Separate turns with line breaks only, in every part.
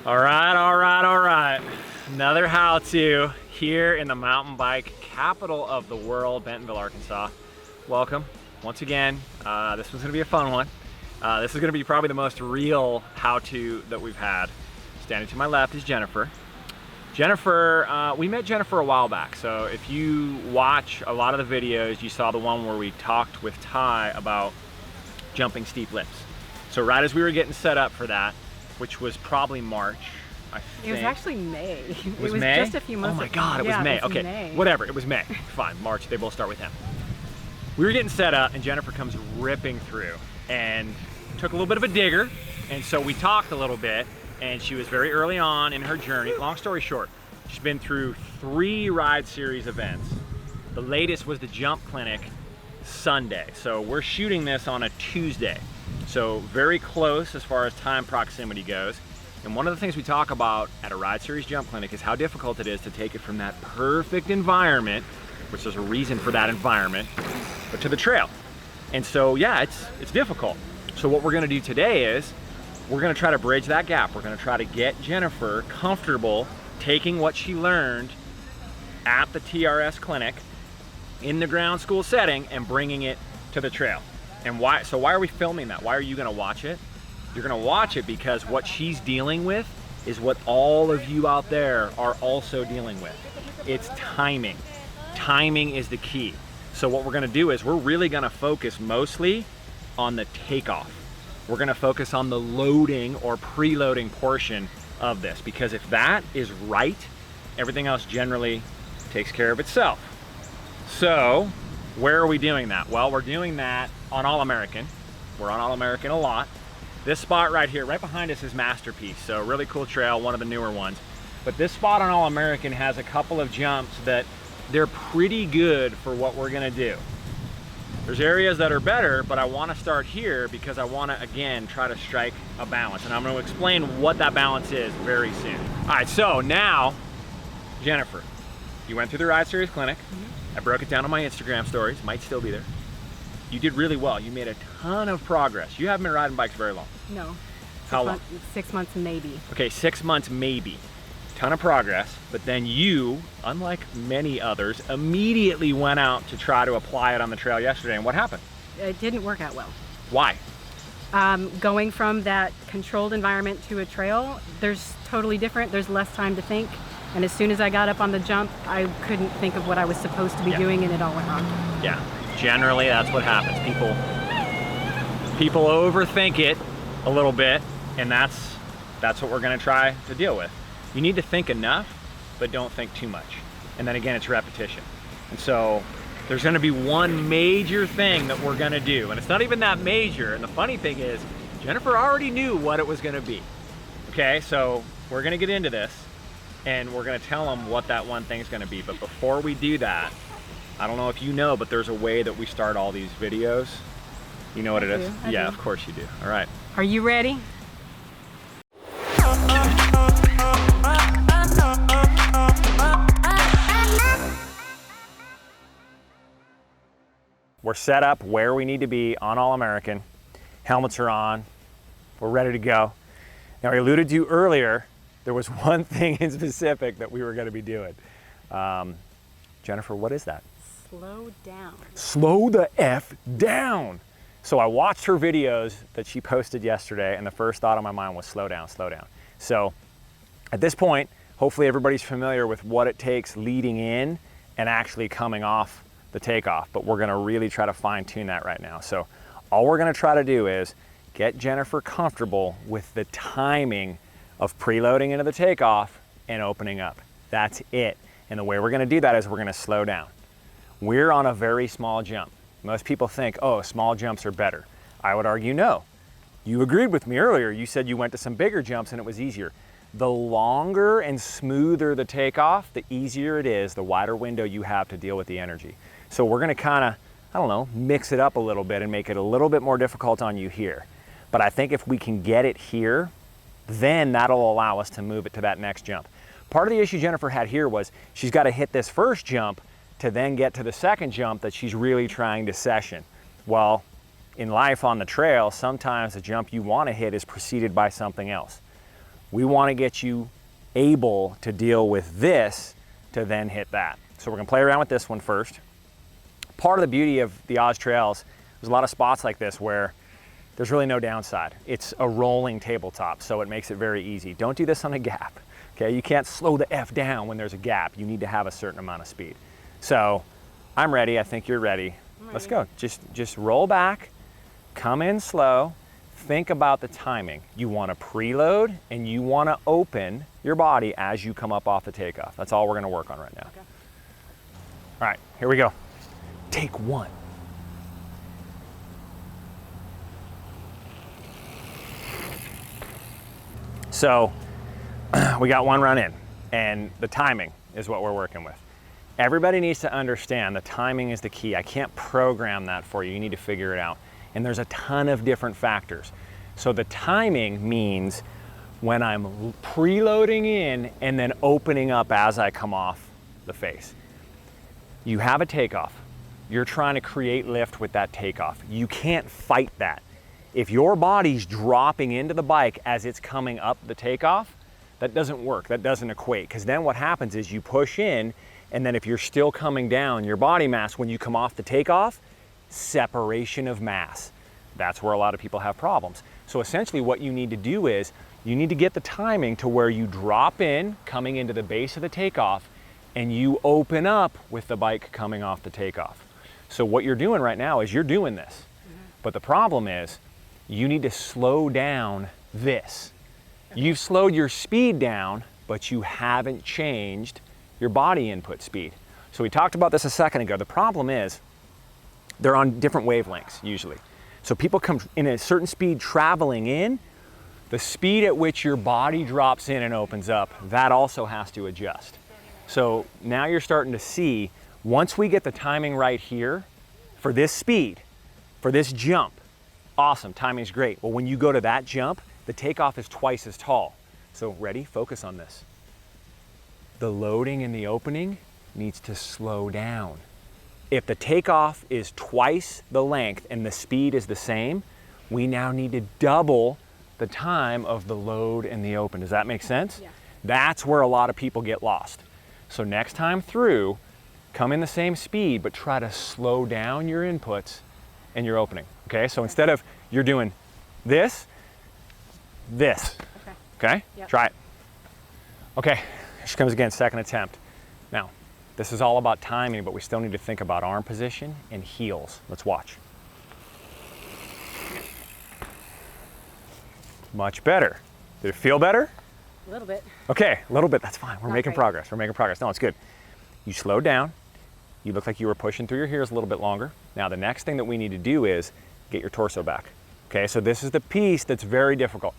All right. Another how-to here in the mountain bike capital of the world, Bentonville, Arkansas. Welcome once again. This one's gonna be a fun one. This is gonna be probably the most real how-to that we've had. Standing to my left is Jennifer. We met Jennifer a while back. So if you watch a lot of the videos, you saw the one where we talked with Ty about jumping steep lips. So right as we were getting set up for that, which was probably March, I think.
It was actually May.
It was
May?
just
a few months.
Oh my God, it was May. Okay,
May.
Whatever, it was May. Fine, March, they both start with M. We were getting set up and Jennifer comes ripping through and took a little bit of a digger. And so we talked a little bit and she was very early on in her journey. Long story short, she's been through 3 ride series events. The latest was the jump clinic Sunday. So we're shooting this on a Tuesday. So very close as far as time proximity goes. And one of the things we talk about at a ride series jump clinic is how difficult it is to take it from that perfect environment, which there's a reason for that environment, but to the trail. And so yeah, it's difficult. So what we're gonna do today is we're gonna try to bridge that gap. We're gonna try to get Jennifer comfortable taking what she learned at the TRS clinic in the ground school setting and bringing it to the trail. And why are we filming that? Why are you gonna watch it? You're gonna watch it because what she's dealing with is what all of you out there are also dealing with. It's timing. Timing is the key. So what we're gonna do is we're really gonna focus mostly on the takeoff. We're gonna focus on the loading or preloading portion of this, because if that is right, everything else generally takes care of itself. So where are we doing that? Well, we're doing that on All-American. We're on All-American a lot. This spot right here, right behind us, is Masterpiece. So really cool trail, one of the newer ones. But this spot on All-American has a couple of jumps that they're pretty good for what we're gonna do. There's areas that are better, but I wanna start here because I wanna, again, try to strike a balance. And I'm gonna explain what that balance is very soon. All right, so now, Jennifer, you went through the Ride Series Clinic. I broke it down on my Instagram stories, might still be there. You did really well. You made a ton of progress. You haven't been riding bikes very long.
No.
How long?
6 months maybe.
Okay, 6 months maybe. Ton of progress, but then you, unlike many others, immediately went out to try to apply it on the trail yesterday, and what happened?
It didn't work out well.
Why?
Going from that controlled environment to a trail, there's totally different. There's less time to think. And as soon as I got up on the jump, I couldn't think of what I was supposed to be doing, and it all went wrong.
Yeah, generally that's what happens. People overthink it a little bit, and that's what we're gonna try to deal with. You need to think enough, but don't think too much. And then again, it's repetition. And so there's gonna be one major thing that we're gonna do, and it's not even that major. And the funny thing is, Jennifer already knew what it was gonna be. Okay, so we're gonna get into this, and we're gonna tell them what that one thing's gonna be. But before we do that, I don't know if you know, but there's a way that we start all these videos. You know what it is?
I
Yeah,
do.
of course you do. All right.
Are you ready?
We're set up where we need to be on All-American. Helmets are on. We're ready to go. Now, I alluded to earlier, there was one thing in specific that we were going to be doing. Jennifer, what is that?
Slow down.
Slow the F down. So I watched her videos that she posted yesterday, and the first thought on my mind was slow down, slow down. So at this point, hopefully everybody's familiar with what it takes leading in and actually coming off the takeoff, but we're gonna really try to fine tune that right now. So all we're gonna try to do is get Jennifer comfortable with the timing of preloading into the takeoff and opening up. That's it. And the way we're gonna do that is we're gonna slow down. We're on a very small jump. Most people think, oh, small jumps are better. I would argue no. You agreed with me earlier. You said you went to some bigger jumps and it was easier. The longer and smoother the takeoff, the easier it is, the wider window you have to deal with the energy. So we're gonna kinda, I don't know, mix it up a little bit and make it a little bit more difficult on you here. But I think if we can get it here, then that'll allow us to move it to that next jump. Part of the issue Jennifer had here was she's got to hit this first jump to then get to the second jump that she's really trying to session. Well, in life on the trail, sometimes the jump you want to hit is preceded by something else. We want to get you able to deal with this to then hit that. So we're gonna play around with this one first. Part of the beauty of the Oz Trails, there's a lot of spots like this where there's really no downside. It's a rolling tabletop, so it makes it very easy. Don't do this on a gap, okay? You can't slow the F down when there's a gap. You need to have a certain amount of speed. So I'm ready, I think you're ready. Let's go, just roll back, come in slow, think about the timing. You wanna preload and you wanna open your body as you come up off the takeoff. That's all we're gonna work on right now.
Okay.
All right, here we go. Take one. So we got one run in, and the timing is what we're working with. Everybody needs to understand the timing is the key. I can't program that for you. You need to figure it out. And there's a ton of different factors. So the timing means when I'm preloading in and then opening up as I come off the face. You have a takeoff. You're trying to create lift with that takeoff. You can't fight that. If your body's dropping into the bike as it's coming up the takeoff, that doesn't work, that doesn't equate. Because then what happens is you push in, and then if you're still coming down, your body mass, when you come off the takeoff, separation of mass. That's where a lot of people have problems. So essentially what you need to do is, you need to get the timing to where you drop in, coming into the base of the takeoff, and you open up with the bike coming off the takeoff. So what you're doing right now is you're doing this. But the problem is, you need to slow down this. You've slowed your speed down, but you haven't changed your body input speed. So we talked about this a second ago. The problem is, they're on different wavelengths usually. So people come in a certain speed traveling in, the speed at which your body drops in and opens up, that also has to adjust. So now you're starting to see, once we get the timing right here, for this speed, for this jump, awesome, timing's great. Well, when you go to that jump, the takeoff is twice as tall. So ready, focus on this. The loading and the opening needs to slow down. If the takeoff is twice the length and the speed is the same, we now need to double the time of the load and the open. Does that make sense?
Yeah.
That's where a lot of people get lost. So next time through, come in the same speed, but try to slow down your inputs and your opening. Okay, so instead of you're doing this, okay?
Yep.
Try it. Okay, here she comes again, second attempt. Now, this is all about timing, but we still need to think about arm position and heels. Let's watch. Much better. Did it feel better?
A little bit.
Okay, a little bit, that's fine. We're
Not
making
great.
progress, we're making progress. No, it's good. You slowed down. You look like you were pushing through your heels a little bit longer. Now the next thing that we need to do is get your torso back. Okay, so this is the piece that's very difficult.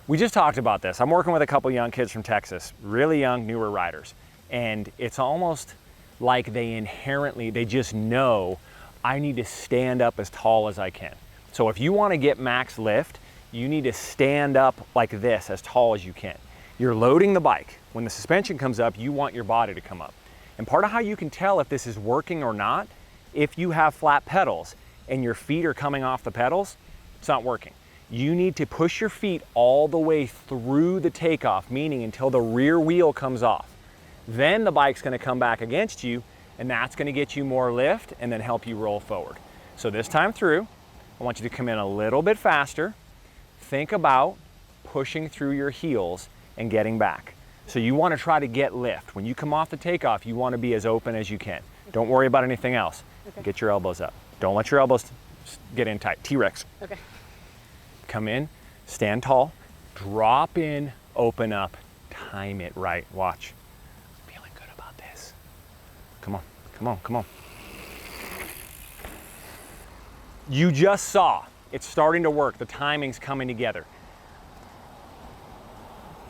We just talked about this. I'm working with a couple young kids from Texas, really young, newer riders. And it's almost like they just know, I need to stand up as tall as I can. So if you want to get max lift, you need to stand up like this, as tall as you can. You're loading the bike. When the suspension comes up, you want your body to come up. And part of how you can tell if this is working or not, if you have flat pedals and your feet are coming off the pedals, it's not working. You need to push your feet all the way through the takeoff, meaning until the rear wheel comes off. Then the bike's gonna come back against you, and that's gonna get you more lift and then help you roll forward. So this time through, I want you to come in a little bit faster. Think about pushing through your heels and getting back. So you want to try to get lift. When you come off the takeoff, you want to be as open as you can. Don't worry about anything else.
Okay.
Get your elbows up. Don't let your elbows get in tight. T-Rex.
Okay.
Come in, stand tall, drop in, open up, time it right. Watch. Feeling good about this. Come on, come on, come on. You just saw it's starting to work. The timing's coming together.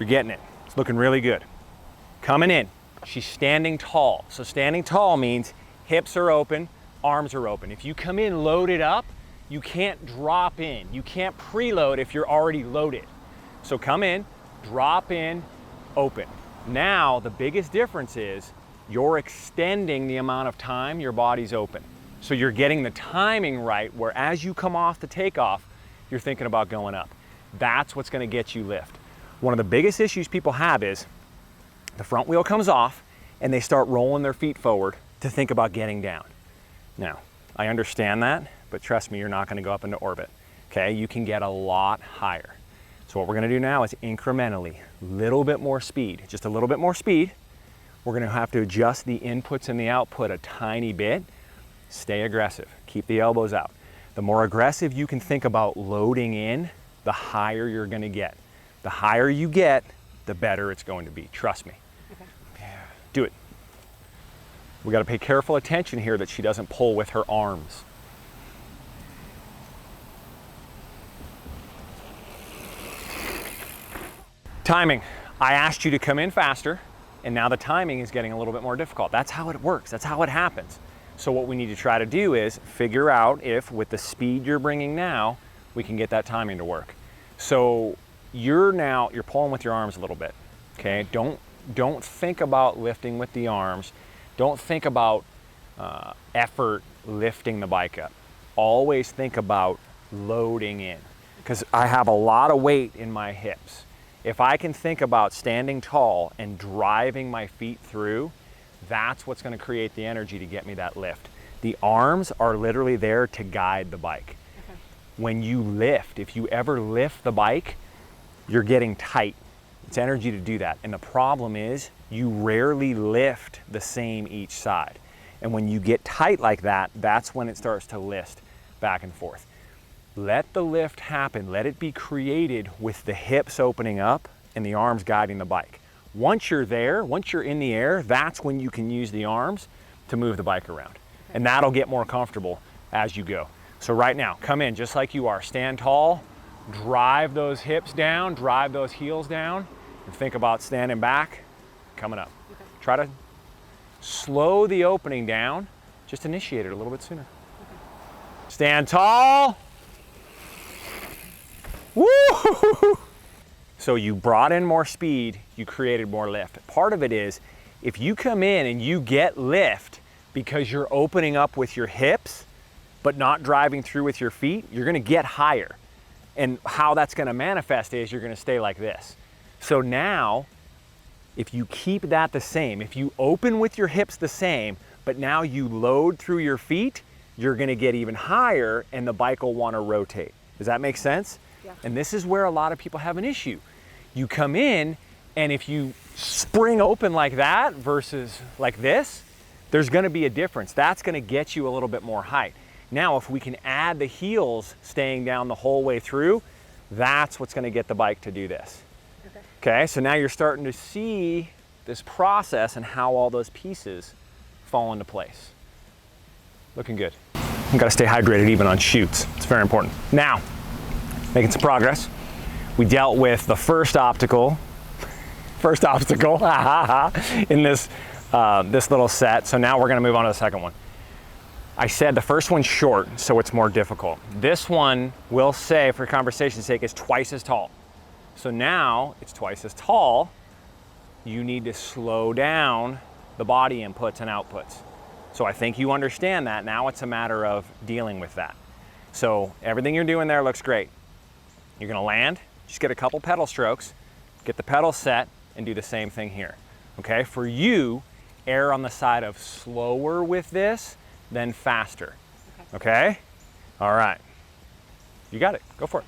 You're getting it. It's looking really good. Coming in, she's standing tall. So standing tall means hips are open, arms are open. If you come in loaded up, you can't drop in. You can't preload if you're already loaded. So come in, drop in, open. Now, the biggest difference is you're extending the amount of time your body's open. So you're getting the timing right, where as you come off the takeoff, you're thinking about going up. That's what's gonna get you lift. One of the biggest issues people have is the front wheel comes off and they start rolling their feet forward to think about getting down. Now, I understand that, but trust me, you're not gonna go up into orbit, okay? You can get a lot higher. So what we're gonna do now is incrementally, little bit more speed, just a little bit more speed. We're gonna have to adjust the inputs and the output a tiny bit. Stay aggressive, keep the elbows out. The more aggressive you can think about loading in, the higher you're gonna get. The higher you get, the better it's going to be, trust me.
Okay.
Yeah. Do it. We gotta pay careful attention here that she doesn't pull with her arms. Timing. I asked you to come in faster, and now the timing is getting a little bit more difficult. That's how it works, that's how it happens. So what we need to try to do is figure out if, with the speed you're bringing now, we can get that timing to work. So you're pulling with your arms a little bit, okay? Don't think about lifting with the arms. Don't think about effort lifting the bike up. Always think about loading in, because I have a lot of weight in my hips. If I can think about standing tall and driving my feet through, that's what's going to create the energy to get me that lift. The arms are literally there to guide the bike. Okay. When you lift, if you ever lift the bike, you're getting tight. It's energy to do that. And the problem is you rarely lift the same each side. And when you get tight like that, that's when it starts to lift back and forth. Let the lift happen. Let it be created with the hips opening up and the arms guiding the bike. Once you're there, once you're in the air, that's when you can use the arms to move the bike around. And that'll get more comfortable as you go. So right now, come in just like you are. Stand tall, drive those hips down, drive those heels down, and think about standing back, coming up. Okay. Try to slow the opening down, just initiate it a little bit sooner. Okay. Stand tall. Woo! So you brought in more speed, you created more lift. Part of it is, if you come in and you get lift because you're opening up with your hips, but not driving through with your feet, you're gonna get higher. And how that's gonna manifest is you're gonna stay like this. So now, if you keep that the same, if you open with your hips the same, but now you load through your feet, you're gonna get even higher and the bike will wanna rotate. Does that make sense? Yeah. And this is where a lot of people have an issue. You come in, and if you spring open like that versus like this, there's gonna be a difference. That's gonna get you a little bit more height. Now, if we can add the heels staying down the whole way through, that's what's gonna get the bike to do this. Okay, so now you're starting to see this process and how all those pieces fall into place. Looking good. You've gotta stay hydrated even on shoots. It's very important. Now, making some progress. We dealt with the first obstacle in this little set. So now we're gonna move on to the second one. I said the first one's short, so it's more difficult. This one, we'll say, for conversation's sake, is twice as tall. So now it's twice as tall. You need to slow down the body inputs and outputs. So I think you understand that. Now it's a matter of dealing with that. So everything you're doing there looks great. You're gonna land, just get a couple pedal strokes, get the pedal set, and do the same thing here. Okay, for you, err on the side of slower with this than faster. Okay? All right. You got it, go for it.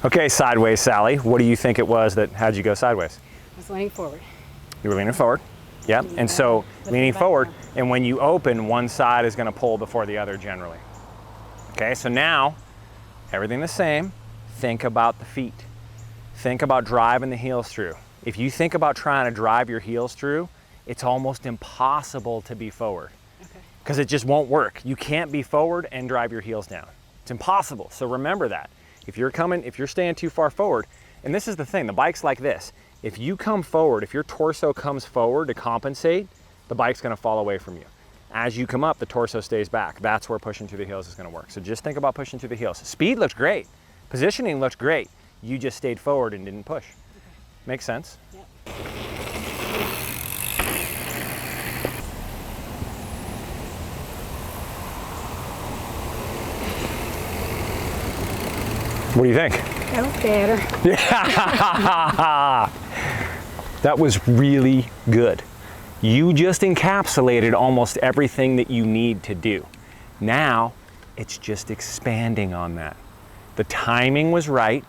Okay, sideways, Sally. What do you think it was that had you go sideways?
I was leaning forward.
You were leaning forward. Yep. And so leaning forward, and when you open, one side is going to pull before the other generally. Okay, so now everything the same. Think about the feet. Think about driving the heels through. If you think about trying to drive your heels through, it's almost impossible to be forward because it just won't work. You can't be forward and drive your heels down. It's impossible. So remember that. If you're staying too far forward, and this is the thing, the bike's like this. If you come forward, if your torso comes forward to compensate, the bike's gonna fall away from you. As you come up, the torso stays back. That's where pushing through the heels is gonna work. So just think about pushing through the heels. Speed looks great. Positioning looked great. You just stayed forward and didn't push. Makes sense? Yep. What do you think?
That was better.
Yeah. That was really good. You just encapsulated almost everything that you need to do. Now, it's just expanding on that. The timing was right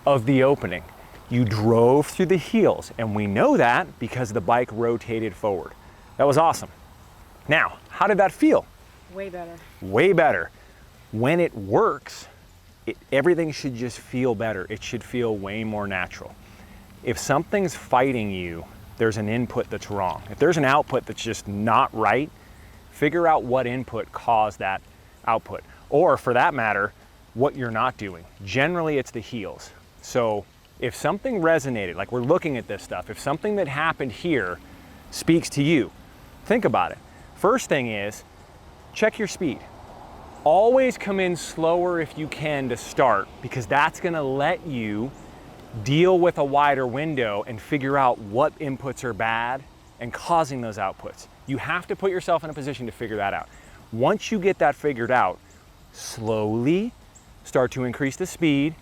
of the opening. You drove through the heels, and we know that because the bike rotated forward. That was awesome. Now, how did that feel?
Way better.
Way better. When it works, everything should just feel better. It should feel way more natural. If something's fighting you, there's an input that's wrong. If there's an output that's just not right, figure out what input caused that output. Or for that matter, what you're not doing. Generally, it's the heels. So if something resonated, like we're looking at this stuff, if something that happened here speaks to you, think about it. First thing is, check your speed. Always come in slower if you can to start, because that's gonna let you deal with a wider window and figure out what inputs are bad and causing those outputs. You have to put yourself in a position to figure that out. Once you get that figured out, slowly start to increase the speed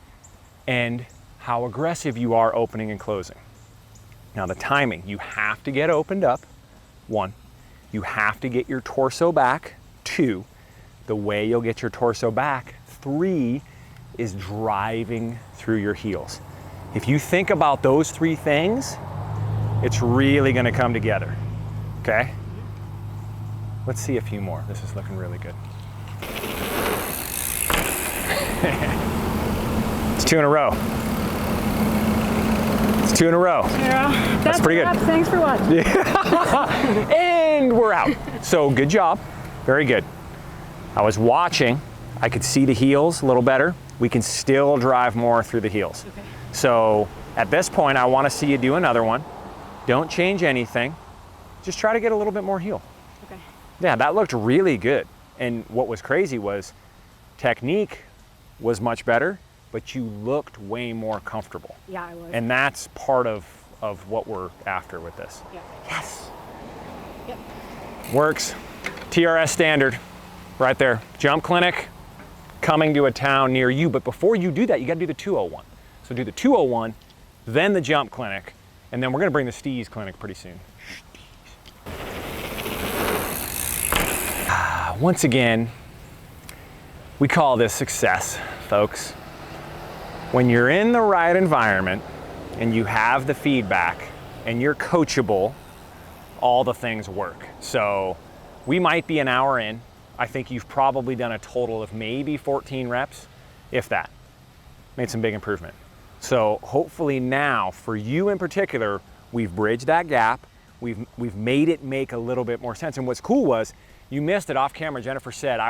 and how aggressive you are opening and closing. Now the timing, you have to get opened up, 1. You have to get your torso back, 2. The way you'll get your torso back, 3, is driving through your heels. If you think about those 3 things, it's really gonna come together, okay? Let's see a few more. This is looking really good. It's 2 in a row. It's 2 in a row.
Yeah,
that's pretty good.
Thanks for watching.
Yeah. And we're out. So good job, very good. I was watching, I could see the heels a little better. We can still drive more through the heels.
Okay.
So at this point, I want to see you do another one. Don't change anything. Just try to get a little bit more heel.
Okay.
Yeah, that looked really good. And what was crazy was technique was much better, but you looked way more comfortable.
Yeah, I was.
And that's part of what we're after with this.
Yeah.
Yes.
Yep.
Works. TRS standard, right there. Jump clinic coming to a town near you. But before you do that, you got to do the 201. So do the 201, then the jump clinic, and then we're going to bring the Steez clinic pretty soon. Once again, we call this success, folks. When you're in the right environment and you have the feedback and you're coachable, all the things work. So we might be an hour in. I think you've probably done a total of maybe 14 reps, if that. Made some big improvement. So hopefully now, for you in particular, we've bridged that gap. We've made it make a little bit more sense. And what's cool was, you missed it off camera. Jennifer said,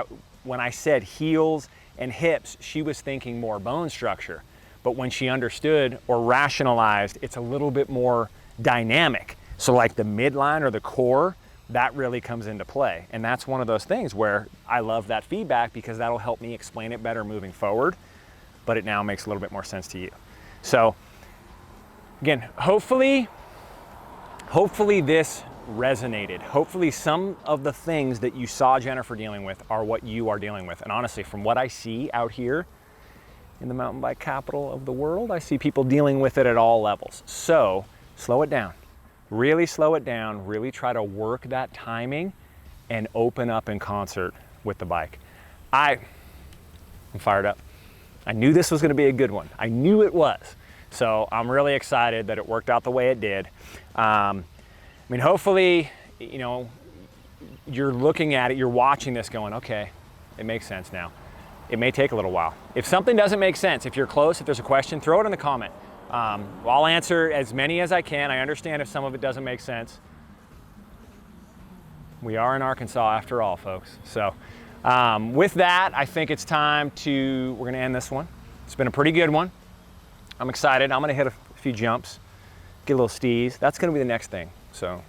when I said heels and hips, she was thinking more bone structure. But when she understood or rationalized, it's a little bit more dynamic. So like the midline or the core, that really comes into play. And that's one of those things where I love that feedback, because that'll help me explain it better moving forward, but it now makes a little bit more sense to you. So again, hopefully this resonated. Hopefully some of the things that you saw Jennifer dealing with are what you are dealing with. And honestly, from what I see out here in the mountain bike capital of the world, I see people dealing with it at all levels. So slow it down, really slow it down, really try to work that timing and open up in concert with the bike. I'm fired up. I knew this was going to be a good one. I knew it was. So I'm really excited that it worked out the way it did. I mean, hopefully, you know, you're looking at it, you're watching this going, okay, it makes sense now. It may take a little while. If something doesn't make sense, if you're close, if there's a question, throw it in the comment. I'll answer as many as I can. I understand if some of it doesn't make sense. We are in Arkansas after all, folks. So with that, I think it's time we're gonna end this one. It's been a pretty good one. I'm excited. I'm gonna hit a few jumps, get a little Steez. That's gonna be the next thing. So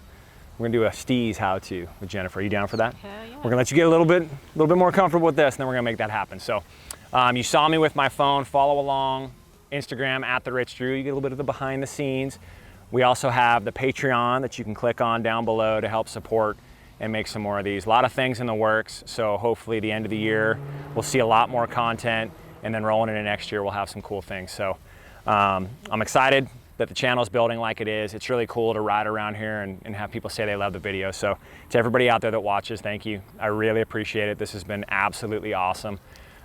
we're gonna do a Steez how-to with Jennifer. Are you down for that?
Hell yeah.
We're gonna let you get a little bit more comfortable with this, and then we're gonna make that happen. So you saw me with my phone. Follow along. Instagram @TheRichDrew. You get a little bit of the behind the scenes. We also have the Patreon that you can click on down below to help support and make some more of these. A lot of things in the works. So hopefully the end of the year, we'll see a lot more content and then rolling into next year, we'll have some cool things. So I'm excited that the channel's building like it is. It's really cool to ride around here and have people say they love the video. So to everybody out there that watches, thank you. I really appreciate it. This has been absolutely awesome.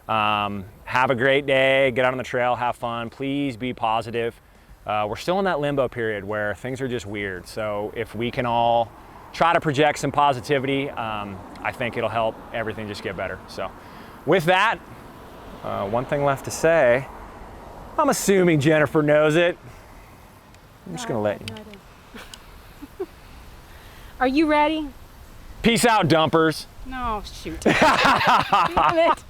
Have a great day, get out on the trail, have fun. Please be positive. We're still in that limbo period where things are just weird. So if we can all try to project some positivity, I think it'll help everything just get better. So with that, one thing left to say, I'm assuming Jennifer knows it. I'm just gonna let you.
Are you ready?
Peace out, dumpers.
No, shoot. Damn it.